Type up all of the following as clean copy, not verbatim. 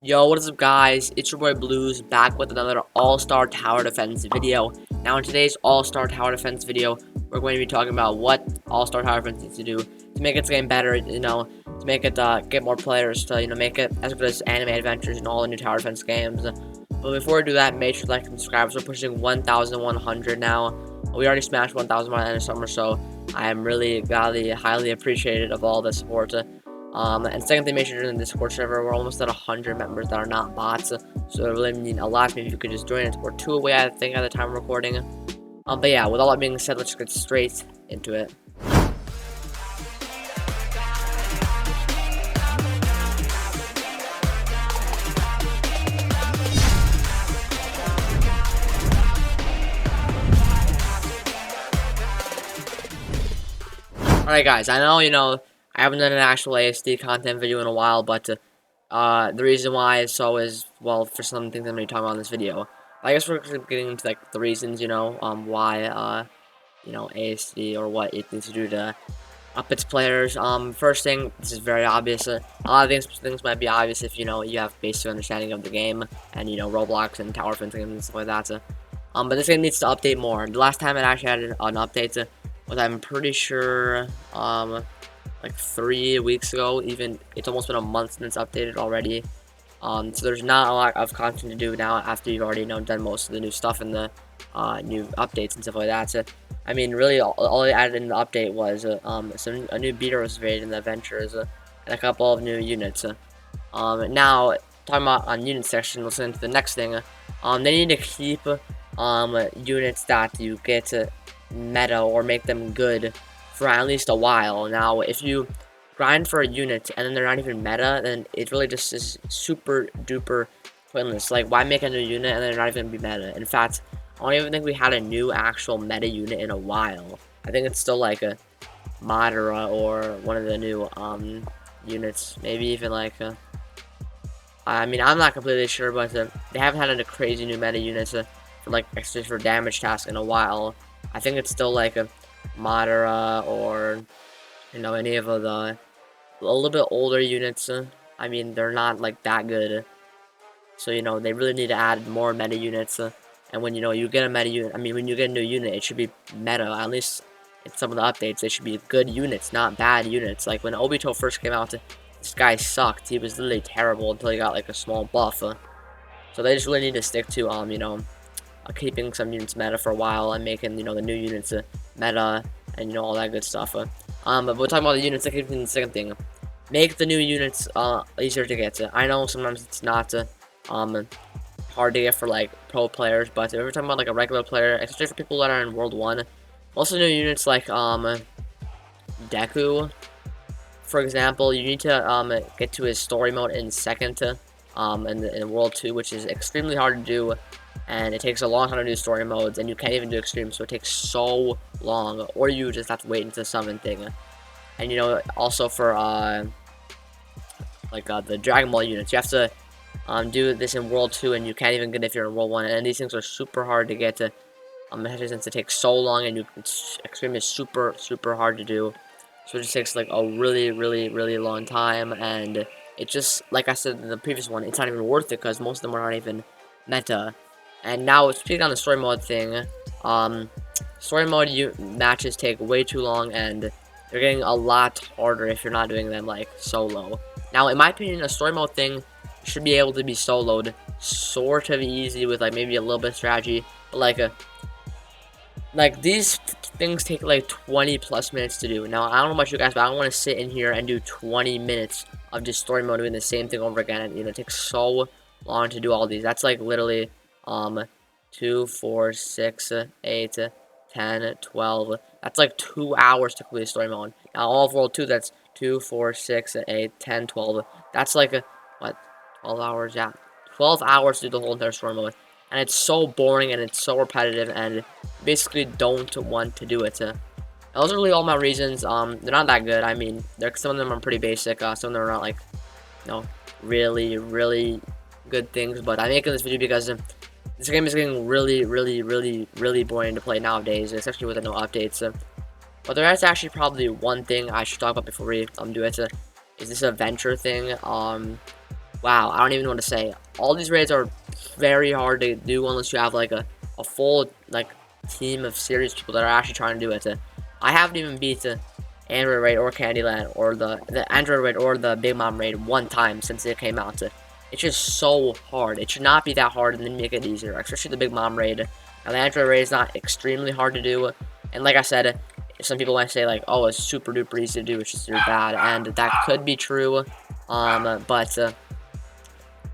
Yo, what is up guys? It's your boy Blues back with another All-Star Tower Defense video. Now in today's All-Star Tower Defense video, we're going to be talking about what All-Star Tower Defense needs to do to make its game better, to make it get more players, to make it as good as Anime Adventures and all the new Tower Defense games. But before we do that, make sure to like and subscribe. So we're pushing 1,100 now. We already smashed 1,000 by the end of summer, so I am really highly appreciative of all the support. And second thing, make sure you're in the Discord server. We're almost at 100 members that are not bots, so it really mean a lot to me if you could just join it. We're 2 away, I think, at the time of recording. But yeah, with all that being said, let's get straight into it. Alright guys, I know, I haven't done an actual ASTD content video in a while, but the reason why is well, for some things I'm going to be talking about in this video. I guess we're getting into, like, the reasons, why, ASTD or what it needs to do to up its players. First thing, this is very obvious. A lot of things might be obvious if, you have basic understanding of the game and, Roblox and Tower Defense games and stuff like that. But this game needs to update more. The last time it actually had an update was, I'm pretty sure, like 3 weeks ago. Even it's almost been a month since it's updated already. So there's not a lot of content to do now after you've already done most of the new stuff and the new updates and stuff like that. So I mean, really, all they added in the update was a new beater was created in the adventures and a couple of new units. Now talking about on unit section, let's get into the next thing. They need to keep units that you get meta or make them good for at least a while. Now, if you grind for a unit and then they're not even meta, then it really just is super duper pointless. Like, why make a new unit and they're not even gonna be meta? In fact, I don't even think we had a new actual meta unit in a while. I think it's still like a Madara or one of the new units. Maybe even like I mean, I'm not completely sure, but they haven't had a crazy new meta units for like extra for damage task in a while. I think it's still like a Madara or any of the a little bit older units. I mean, they're not like that good, so they really need to add more meta units. And when you get a meta unit, I mean, when you get a new unit, it should be meta. At least in some of the updates, they should be good units, not bad units. Like when Obito first came out, this guy sucked. He was literally terrible until he got like a small buff. So they just really need to stick to keeping some units meta for a while and making the new units meta and all that good stuff. But we're talking about the units. That keeps the second thing. Make the new units easier to get to. I know sometimes it's not hard to get for like pro players, but if we're talking about like a regular player, especially for people that are in World 1, most of the new units like Deku, for example, you need to get to his story mode in second in World 2, which is extremely hard to do. And it takes a long time to do story modes, and you can't even do extreme, so it takes so long. Or you just have to wait until the summon thing. And also for the Dragon Ball units, you have to do this in World 2, and you can't even get it if you're in World 1. And these things are super hard to get to, since it takes so long, and extreme is super hard to do. So it just takes like a really long time, and it just, like I said in the previous one, it's not even worth it because most of them are not even meta. And now, speaking on the story mode thing, story mode matches take way too long, and they're getting a lot harder if you're not doing them, like, solo. Now, in my opinion, a story mode thing should be able to be soloed sort of easy with, like, maybe a little bit of strategy, but, like these things take, like, 20+ minutes to do. Now, I don't know about you guys, but I don't want to sit in here and do 20 minutes of just story mode doing the same thing over again, and, it takes so long to do all these. That's, like, literally 2, 4, 6, 8, 10, 12. That's like 2 hours to complete story mode. Now all of World 2, that's 2, 4, 6, 8, 10, 12. That's like what, 12 hours? Yeah, 12 hours to do the whole entire story mode. And it's so boring and it's so repetitive, and basically don't want to do it. Those are really all my reasons. They're not that good. I mean, some of them are pretty basic. Some of them are not like, really good things. But I'm making this video because this game is getting really boring to play nowadays, especially with the no updates. But there is actually probably one thing I should talk about before we do it. Is this adventure thing? wow, I don't even know what to say. All these raids are very hard to do unless you have like a full like team of serious people that are actually trying to do it. I haven't even beat the Android raid or Candyland or the Android raid or the Big Mom raid one time since it came out. It's just so hard. It should not be that hard, and then make it easier, especially the Big Mom raid. Now the Android raid is not extremely hard to do, and like I said, some people might say like, oh, it's super duper easy to do, it's just you're bad, and that could be true. But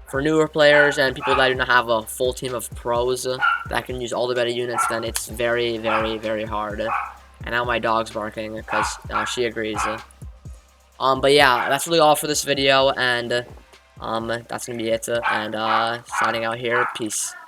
for newer players and people that do not have a full team of pros that can use all the better units, then it's very, very, very hard. And now my dog's barking because she agrees. But yeah, that's really all for this video, and that's gonna be it. And signing out here. Peace.